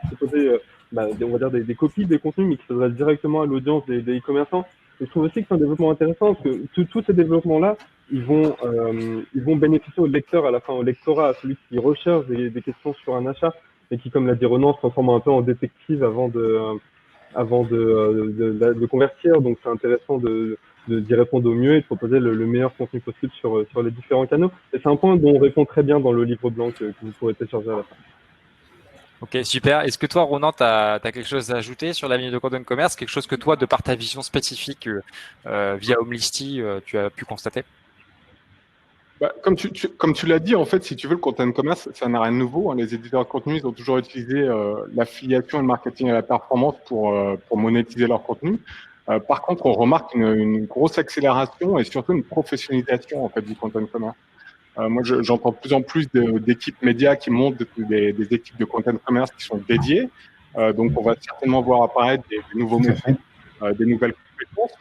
proposer on va dire des copies des contenus, mais qui s'adressent directement à l'audience des e-commerçants. Et je trouve aussi que c'est un développement intéressant parce que tous ces développements-là, ils vont bénéficier au lecteur à la fin, au lectorat, à celui qui recherche des questions sur un achat et qui, comme l'a dit Renan, se transforme un peu en détective avant de convertir. Donc, c'est intéressant d'y répondre au mieux et de proposer le meilleur contenu possible sur les différents canaux. Et c'est un point dont on répond très bien dans le livre blanc que vous pourrez télécharger à la fin. Ok, super. Est-ce que toi, Ronan, tu as quelque chose à ajouter sur l'avenir de Content Commerce, quelque chose que toi, de par ta vision spécifique via Homelisty, tu as pu constater? Comme tu l'as dit, en fait, si tu veux, le content commerce, ça n'a rien de nouveau, hein. Les éditeurs de contenu, ils ont toujours utilisé l'affiliation et le marketing à la performance pour monétiser leur contenu. Par contre, on remarque une grosse accélération et surtout une professionnalisation en fait du content commerce. Moi, j'entends de plus en plus d'équipes médias qui montent des équipes de content commerce qui sont dédiées. Donc, on va certainement voir apparaître des nouveaux métiers, des nouvelles compétences.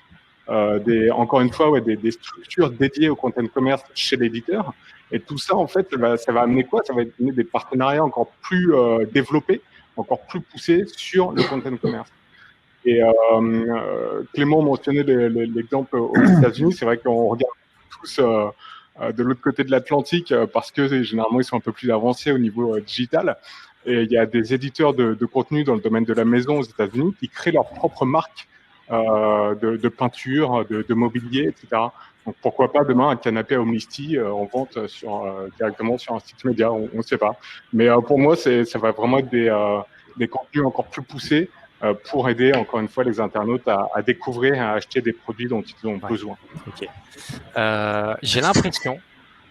Encore une fois, des structures dédiées au content commerce chez l'éditeur. Et tout ça, en fait, ça va amener quoi? Ça va amener des partenariats encore plus développés, encore plus poussés sur le content commerce. Et Clément mentionnait l'exemple aux États-Unis. C'est vrai qu'on regarde tous de l'autre côté de l'Atlantique parce que généralement, ils sont un peu plus avancés au niveau digital. Et il y a des éditeurs de contenu dans le domaine de la maison aux États-Unis qui créent leur propre marque de peinture, de mobilier, etc. Donc pourquoi pas demain un canapé à Homelisty en vente directement sur un site média, on ne sait pas. Mais pour moi, ça va vraiment être des contenus encore plus poussés pour aider encore une fois les internautes à découvrir et à acheter des produits dont ils ont besoin. Ok. J'ai l'impression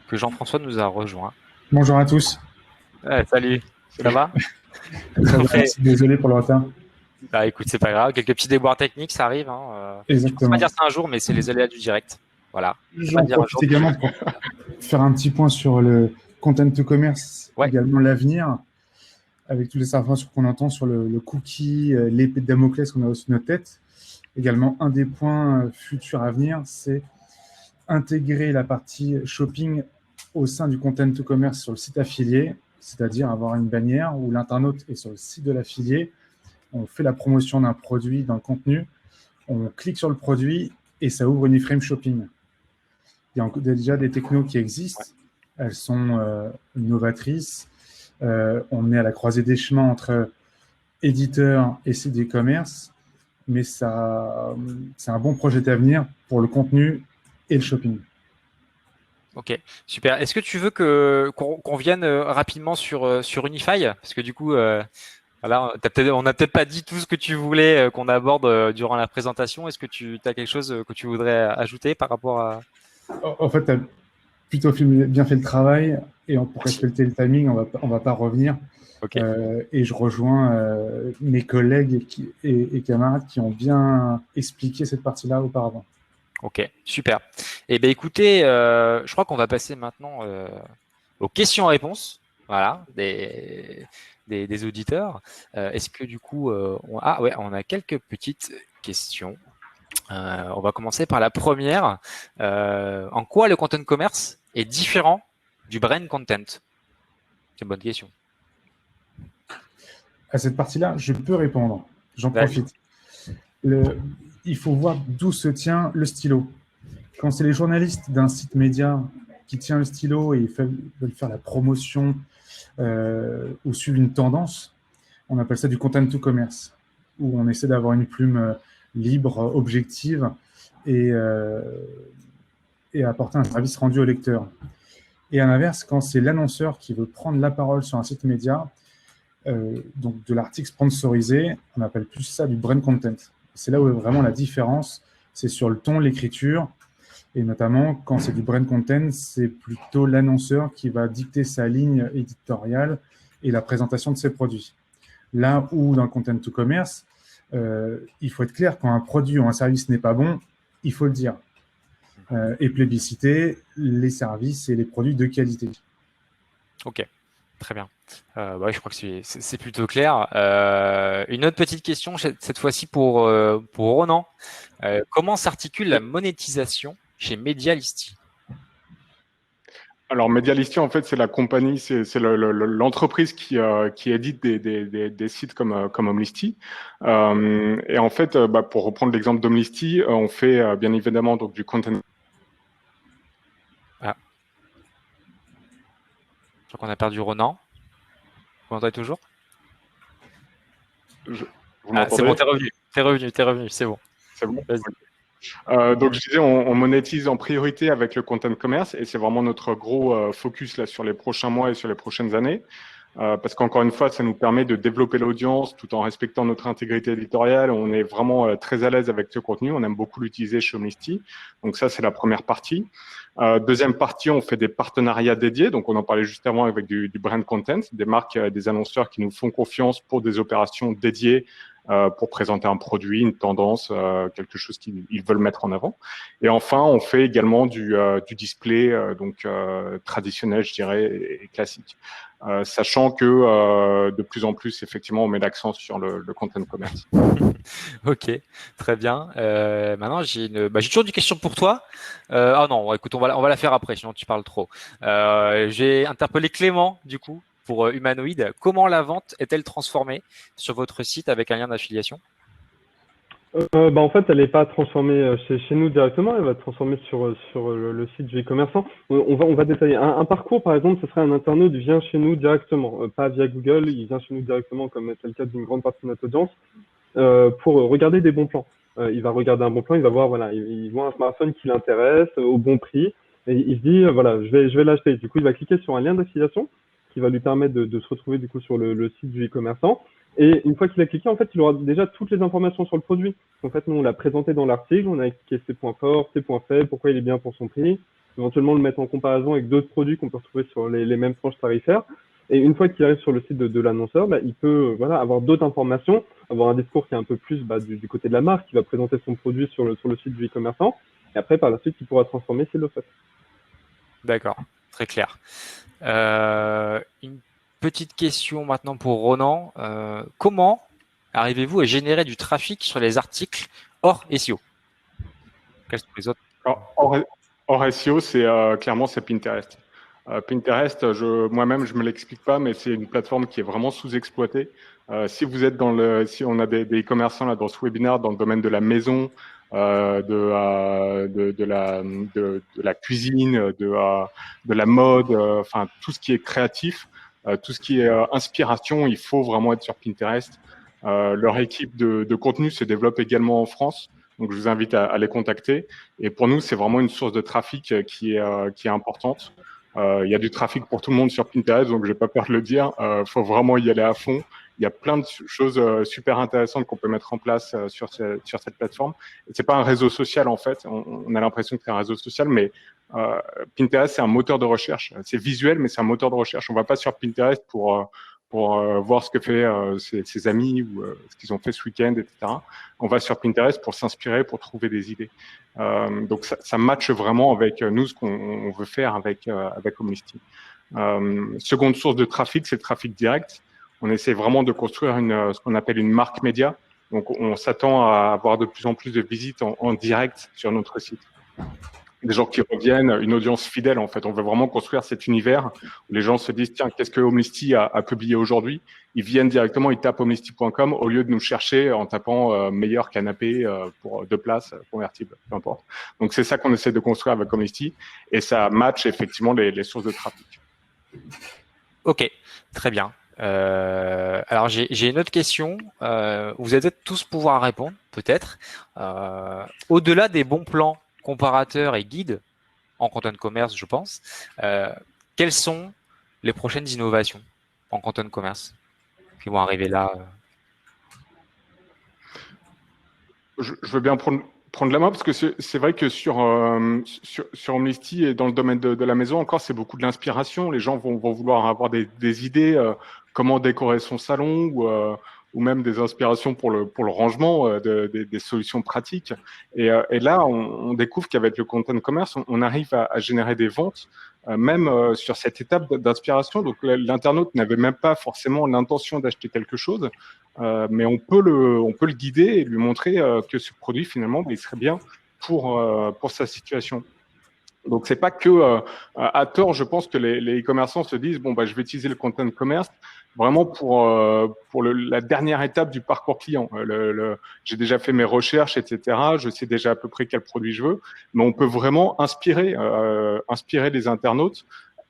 que Jean-François nous a rejoint. Bonjour à tous. Salut. Ça va? Désolé pour le retard. Bah écoute, c'est pas grave. Quelques petits déboires techniques, ça arrive. Hein. Exactement. Je peux pas dire ça un jour, mais c'est les aléas du direct. Voilà. J'en profite également pour faire un petit point sur le content to commerce, également l'avenir, avec toutes les informations qu'on entend sur le cookie, l'épée de Damoclès qu'on a au-dessus de notre tête. Également, un des points futurs à venir, c'est intégrer la partie shopping au sein du content to commerce sur le site affilié, c'est-à-dire avoir une bannière où l'internaute est sur le site de l'affilié, on fait la promotion d'un produit dans le contenu, on clique sur le produit et ça ouvre une iframe shopping. Il y a déjà des technos qui existent, elles sont novatrices. On est à la croisée des chemins entre éditeurs et sites d'e-commerce, mais c'est un bon projet d'avenir pour le contenu et le shopping. Ok, super. Est-ce que tu veux qu'on vienne rapidement sur Unify? Parce que du coup, voilà, on n'a peut-être pas dit tout ce que tu voulais qu'on aborde durant la présentation. Est-ce que tu as quelque chose que tu voudrais ajouter par rapport à… En fait, tu as plutôt bien fait le travail et pour respecter le timing, on va pas revenir. Okay. Et je rejoins mes collègues et camarades qui ont bien expliqué cette partie-là auparavant. Ok, super. Eh bien, écoutez, je crois qu'on va passer maintenant aux questions-réponses, voilà, des auditeurs. Est-ce que du coup, on a quelques petites questions. On va commencer par la première. En quoi le content commerce est différent du brand content? C'est une bonne question. À cette partie-là, je peux répondre. J'en profite. Il faut voir d'où se tient le stylo. Quand c'est les journalistes d'un site média qui tient le stylo et ils veulent faire la promotion ou suivre une tendance, on appelle ça du content to commerce, où on essaie d'avoir une plume libre, objective et apporter un service rendu au lecteur. Et à l'inverse, quand c'est l'annonceur qui veut prendre la parole sur un site média, donc de l'article sponsorisé, on appelle plus ça du brand content. C'est là où est vraiment la différence, c'est sur le ton, l'écriture, et notamment quand c'est du brand content, c'est plutôt l'annonceur qui va dicter sa ligne éditoriale et la présentation de ses produits. Là où dans le content to commerce, il faut être clair, quand un produit ou un service n'est pas bon, il faut le dire. Et plébisciter les services et les produits de qualité. Ok, très bien. Je crois que c'est plutôt clair. Une autre petite question, cette fois-ci pour Ronan. Comment s'articule la monétisation chez Medialisty? Alors, Medialisty, en fait, c'est la compagnie, c'est l'entreprise qui édite des sites comme Omlisty. Et en fait, pour reprendre l'exemple d'Omlisty, on fait bien évidemment donc du content. Ah. Je crois qu'on a perdu Ronan. Vous m'entendez toujours? Vous c'est m'entendez? bon, t'es revenu, c'est bon. C'est bon. Vas-y. Donc, je disais, on monétise en priorité avec le content commerce et c'est vraiment notre gros focus là sur les prochains mois et sur les prochaines années. Parce qu'encore une fois, ça nous permet de développer l'audience tout en respectant notre intégrité éditoriale. On est vraiment très à l'aise avec ce contenu. On aime beaucoup l'utiliser chez Omnisty. Donc ça, c'est la première partie. Deuxième partie, on fait des partenariats dédiés. Donc on en parlait juste avant avec du brand content, des marques, des annonceurs qui nous font confiance pour des opérations dédiées pour présenter un produit, une tendance, quelque chose qu'ils veulent mettre en avant. Et enfin, on fait également du display traditionnel, je dirais, et classique. Sachant que de plus en plus, effectivement, on met l'accent sur le content commerce. Ok, très bien. Maintenant, j'ai toujours une question pour toi. Non, écoute, on va la faire après, sinon tu parles trop. J'ai interpellé Clément, du coup, pour Humanoid. Comment la vente est-elle transformée sur votre site avec un lien d'affiliation? En fait, elle n'est pas transformée chez nous directement, elle va être transformée sur le site du e-commerçant. On va détailler. Un parcours, par exemple, ce serait un internaute vient chez nous directement, pas via Google, il vient chez nous directement, comme c'est le cas d'une grande partie de notre audience, pour regarder des bons plans. Il va regarder un bon plan, il va voir, voilà, il voit un smartphone qui l'intéresse, au bon prix, et il se dit, voilà, je vais l'acheter. Du coup, il va cliquer sur un lien d'affiliation qui va lui permettre de se retrouver du coup sur le site du e-commerçant. Et une fois qu'il a cliqué, en fait, il aura déjà toutes les informations sur le produit. En fait, nous, on l'a présenté dans l'article, on a expliqué ses points forts, ses points faibles, pourquoi il est bien pour son prix, éventuellement le mettre en comparaison avec d'autres produits qu'on peut retrouver sur les mêmes tranches tarifaires. Et une fois qu'il arrive sur le site de l'annonceur, il peut avoir d'autres informations, avoir un discours qui est un peu plus du côté de la marque, qui va présenter son produit sur le site du e-commerçant. Et après, par la suite, il pourra transformer s'il le fait. D'accord, très clair. Une petite question maintenant pour Ronan. Comment arrivez-vous à générer du trafic sur les articles hors SEO? Quels sont les autres? Hors SEO, clairement c'est Pinterest. Pinterest, moi-même, je me l'explique pas, mais c'est une plateforme qui est vraiment sous-exploitée. Si vous êtes si on a des e-commerçants là dans ce webinaire dans le domaine de la maison, de la cuisine, de la mode, enfin tout ce qui est créatif, tout ce qui est inspiration, il faut vraiment être sur Pinterest. Leur équipe de contenu se développe également en France. Donc, je vous invite à les contacter. Et pour nous, c'est vraiment une source de trafic qui est importante. Il y a du trafic pour tout le monde sur Pinterest, donc je n'ai pas peur de le dire. Faut vraiment y aller à fond. Il y a plein de choses super intéressantes qu'on peut mettre en place sur cette plateforme. C'est pas un réseau social en fait. On a l'impression que c'est un réseau social, mais Pinterest c'est un moteur de recherche. C'est visuel, mais c'est un moteur de recherche. On va pas sur Pinterest pour voir ce que fait ses amis ou ce qu'ils ont fait ce week-end, etc. On va sur Pinterest pour s'inspirer, pour trouver des idées. Donc ça matche vraiment avec nous ce qu'on veut faire avec Omnisty. Seconde source de trafic, c'est le trafic direct. On essaie vraiment de construire ce qu'on appelle une marque média. Donc on s'attend à avoir de plus en plus de visites en direct sur notre site. Des gens qui reviennent, une audience fidèle en fait. On veut vraiment construire cet univers où les gens se disent tiens, qu'est-ce que Omnisty a publié aujourd'hui? Ils viennent directement, ils tapent omnisty.com au lieu de nous chercher en tapant meilleur canapé pour 2 places convertibles, peu importe. Donc c'est ça qu'on essaie de construire avec Omnisty et ça match effectivement les sources de trafic. Ok, très bien. Alors j'ai une autre question. Vous allez tous pouvoir répondre, peut-être. Au-delà des bons plans comparateurs et guides en content commerce, je pense, quelles sont les prochaines innovations en content commerce qui vont arriver là? Je veux bien prendre la main parce que c'est vrai que sur Omnisty et dans le domaine de la maison encore, c'est beaucoup de l'inspiration. Les gens vont vouloir avoir des idées, comment décorer son salon ou même des inspirations pour le rangement, des solutions pratiques. Et là, on découvre qu'avec le content commerce, on arrive à générer des ventes, même sur cette étape d'inspiration. Donc l'internaute n'avait même pas forcément l'intention d'acheter quelque chose. Mais on peut le guider et lui montrer que ce produit finalement il serait bien pour sa situation. Donc, c'est pas que à tort, je pense que les e-commerçants se disent bon bah je vais utiliser le content commerce vraiment pour la dernière étape du parcours client. J'ai déjà fait mes recherches, etc. Je sais déjà à peu près quel produit je veux, mais on peut vraiment inspirer les internautes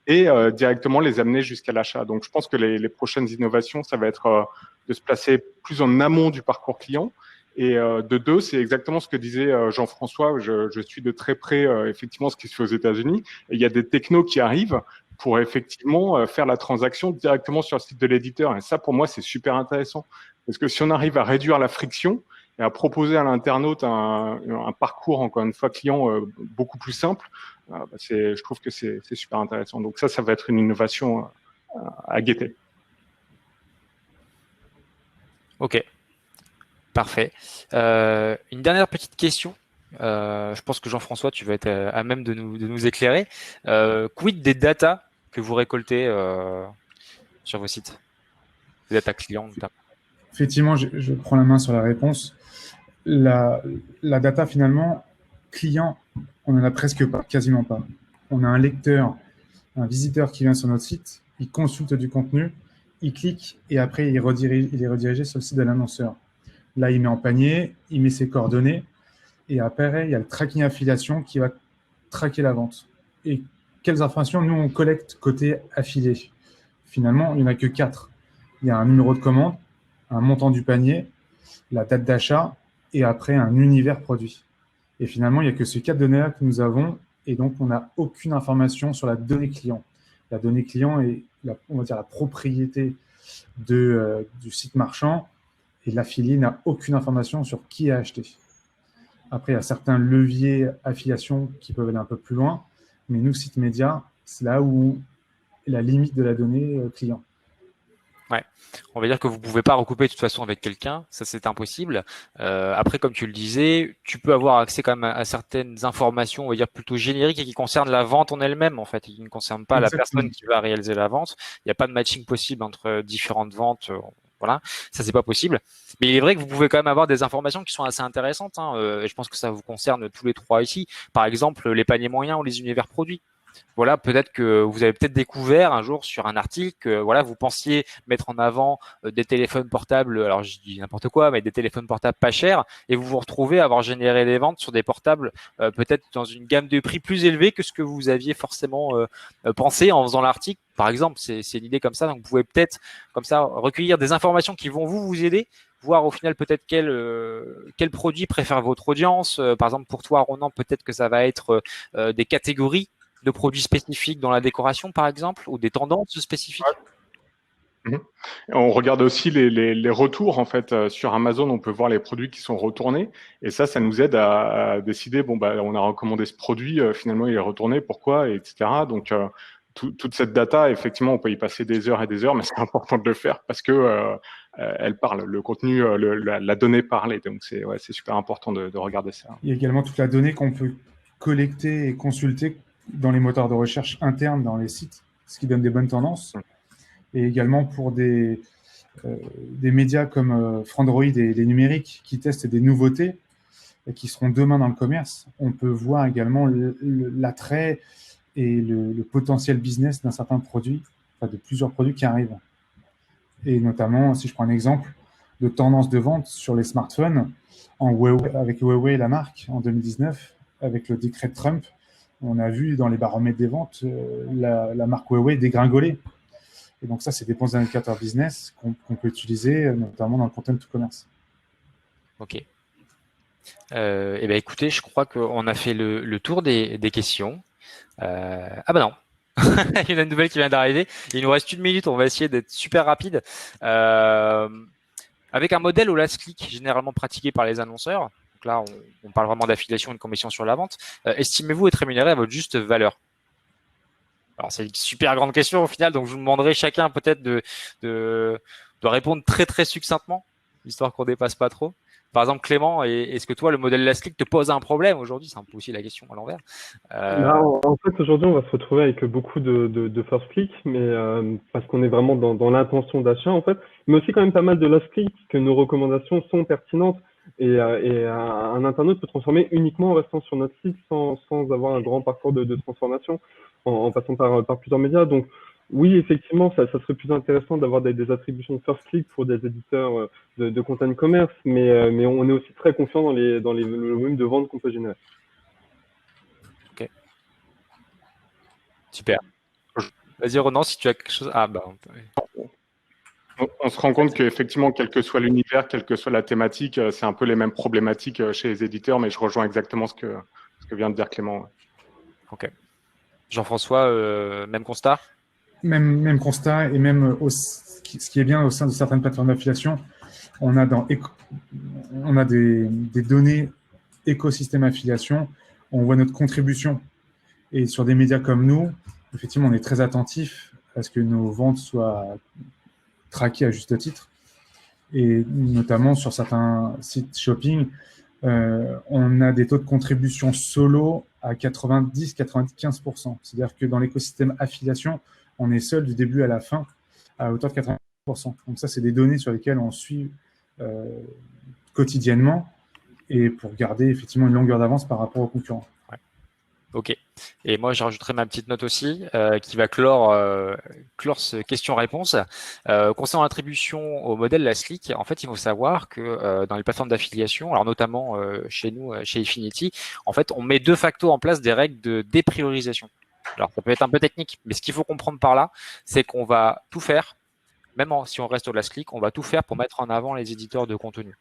et directement les amener jusqu'à l'achat. Donc, je pense que les prochaines innovations, ça va être de se placer plus en amont du parcours client. Et de deux, c'est exactement ce que disait Jean-François. Je suis de très près effectivement ce qui se fait aux États-Unis. Et il y a des technos qui arrivent pour effectivement faire la transaction directement sur le site de l'éditeur. Et ça, pour moi, c'est super intéressant. Parce que si on arrive à réduire la friction et à proposer à l'internaute un parcours, encore une fois, client beaucoup plus simple, je trouve que c'est super intéressant. Donc ça va être une innovation à guetter. Ok. Parfait. Une dernière petite question. Je pense que Jean-François, tu vas être à même de nous éclairer. Quid des data que vous récoltez sur vos sites? Des data clients, notamment. Effectivement, je prends la main sur la réponse. La data, finalement, client, on n'en a presque pas, quasiment pas. On a un lecteur, un visiteur qui vient sur notre site, il consulte du contenu, il clique et après il est redirigé sur le site de l'annonceur. Là, il met en panier, il met ses coordonnées et après, il y a le tracking affiliation qui va traquer la vente. Et quelles informations nous, on collecte côté affilié? Finalement, il n'y en a que 4. Il y a un numéro de commande, un montant du panier, la date d'achat et après un univers produit. Et finalement, il n'y a que ces 4 données-là que nous avons et donc on n'a aucune information sur la donnée client. La donnée client est, on va dire, la propriété du site marchand et l'affilié n'a aucune information sur qui a acheté. Après, il y a certains leviers affiliation qui peuvent aller un peu plus loin, mais nous, site média, c'est là où est la limite de la donnée client. Ouais, on va dire que vous pouvez pas recouper de toute façon avec quelqu'un, ça c'est impossible. Après, comme tu le disais, tu peux avoir accès quand même à certaines informations, on va dire plutôt génériques et qui concernent la vente en elle-même en fait, et qui ne concernent pas Exactement. la personne qui va réaliser la vente. Il n'y a pas de matching possible entre différentes ventes. Voilà, ça c'est pas possible. Mais il est vrai que vous pouvez quand même avoir des informations qui sont assez intéressantes. Et je pense que ça vous concerne tous les trois ici. Par exemple, les paniers moyens ou les univers produits. Voilà, peut-être que vous avez peut-être découvert un jour sur un article que voilà, vous pensiez mettre en avant des téléphones portables, alors je dis n'importe quoi, mais des téléphones portables pas chers, et vous vous retrouvez à avoir généré des ventes sur des portables peut-être dans une gamme de prix plus élevée que ce que vous aviez forcément pensé en faisant l'article. Par exemple, c'est une idée comme ça, donc vous pouvez peut-être comme ça recueillir des informations qui vont vous aider, voir au final peut-être quel produit préfère votre audience. Par exemple, pour toi, Ronan, peut-être que ça va être des catégories de produits spécifiques dans la décoration, par exemple, ou des tendances spécifiques. On regarde aussi les retours en fait sur Amazon. On peut voir les produits qui sont retournés et ça nous aide à décider. Bon bah on a recommandé ce produit, finalement il est retourné, pourquoi, etc. Donc toute cette data, effectivement, on peut y passer des heures et des heures, mais c'est important de le faire parce que elle parle, le contenu, la donnée parle. Et donc c'est super important de regarder ça. Il y a également toute la donnée qu'on peut collecter et consulter dans les moteurs de recherche internes dans les sites, ce qui donne des bonnes tendances. Et également pour des médias comme Frandroid et les numériques qui testent des nouveautés et qui seront demain dans le commerce, on peut voir également l'attrait et le potentiel business d'un certain produit, enfin de plusieurs produits qui arrivent. Et notamment, si je prends un exemple de tendance de vente sur les smartphones, avec Huawei, la marque, en 2019, avec le décret de Trump, on a vu dans les baromètres des ventes la marque Huawei dégringoler. Et donc ça, c'est des bons indicateurs business qu'on peut utiliser, notamment dans le content to commerce. Ok. Eh bien, écoutez, je crois qu'on a fait le tour des questions. Ah bah non. Il y en a une nouvelle qui vient d'arriver. Il nous reste 1 minute, on va essayer d'être super rapide. Avec un modèle au last click généralement pratiqué par les annonceurs, donc là on parle vraiment d'affiliation et de commission sur la vente, estimez-vous être rémunéré à votre juste valeur? Alors c'est une super grande question au final, donc je vous demanderai chacun peut-être de répondre très très succinctement, histoire qu'on dépasse pas trop. Par exemple, Clément, est-ce que toi, le modèle last click te pose un problème aujourd'hui? C'est un peu aussi la question à l'envers. Là, en fait, aujourd'hui, on va se retrouver avec beaucoup de first click, mais parce qu'on est vraiment dans l'intention d'achat, en fait, mais aussi quand même pas mal de last click, que nos recommandations sont pertinentes. et un internaute peut transformer uniquement en restant sur notre site sans avoir un grand parcours de transformation, en passant par plusieurs médias. Donc, oui, effectivement, ça serait plus intéressant d'avoir des attributions de first click pour des éditeurs de content commerce, mais on est aussi très confiant dans le volume de vente qu'on peut générer. Ok. Super. Vas-y, Ronan, si tu as quelque chose. Ah, bah. On se rend compte qu'effectivement, quel que soit l'univers, quelle que soit la thématique, c'est un peu les mêmes problématiques chez les éditeurs, mais je rejoins exactement ce que vient de dire Clément. Ok. Jean-François, même constat? Même constat, et même ce qui est bien au sein de certaines plateformes d'affiliation, on a des données écosystème affiliation, on voit notre contribution. Et sur des médias comme nous, effectivement, on est très attentif à ce que nos ventes soient traquées à juste titre. Et notamment sur certains sites shopping, on a des taux de contribution solo à 90-95%. C'est-à-dire que dans l'écosystème affiliation, on est seul du début à la fin à hauteur de 80%. Donc ça, c'est des données sur lesquelles on suit quotidiennement et pour garder effectivement une longueur d'avance par rapport aux concurrents. Ouais. Ok. Et moi, je rajouterai ma petite note aussi qui va clore ce question-réponse. Concernant l'attribution au modèle Lastly, en fait, il faut savoir que dans les plateformes d'affiliation, alors notamment chez nous, chez Affinity, en fait, on met de facto en place des règles de dépriorisation. Alors, ça peut être un peu technique, mais ce qu'il faut comprendre par là, c'est qu'on va tout faire, même si on reste au Lastly, on va tout faire pour mettre en avant les éditeurs de contenu.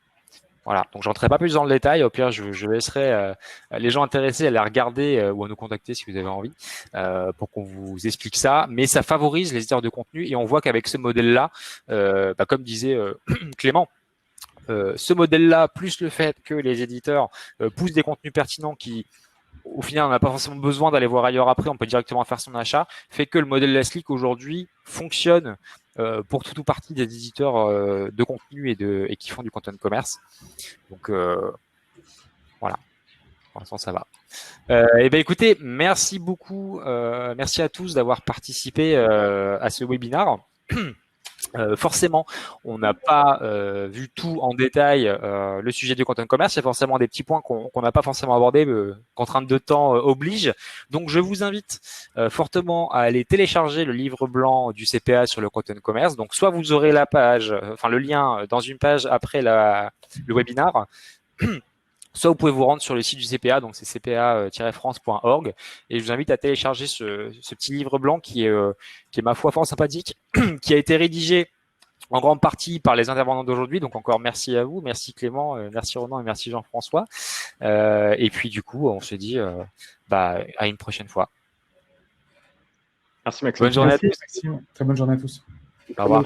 Voilà, donc je rentrerai pas plus dans le détail. Au pire, je laisserai les gens intéressés à les regarder ou à nous contacter si vous avez envie pour qu'on vous explique ça. Mais ça favorise les éditeurs de contenu et on voit qu'avec ce modèle-là, comme disait Clément, ce modèle-là, plus le fait que les éditeurs poussent des contenus pertinents qui, au final, on n'a pas forcément besoin d'aller voir ailleurs après, on peut directement faire son achat, fait que le modèle Lastly aujourd'hui fonctionne pour tout ou partie des éditeurs de contenu et qui font du content commerce. Donc voilà, pour l'instant ça va. Et ben écoutez, merci beaucoup, merci à tous d'avoir participé à ce webinaire. Forcément, on n'a pas vu tout en détail le sujet du content commerce. Il y a forcément des petits points qu'on n'a pas forcément abordés, contrainte de temps oblige. Donc, je vous invite fortement à aller télécharger le livre blanc du CPA sur le content commerce. Donc, soit vous aurez la page, enfin le lien dans une page après le webinaire. Soit vous pouvez vous rendre sur le site du CPA, donc c'est cpa-france.org, et je vous invite à télécharger ce petit livre blanc qui est ma foi fort sympathique, qui a été rédigé en grande partie par les intervenants d'aujourd'hui. Donc encore merci à vous, merci Clément, merci Ronan et merci Jean-François. Et puis du coup, on se dit à une prochaine fois. Merci Maxime. Bonne journée à tous. Maxime. Très bonne journée à tous. Au revoir.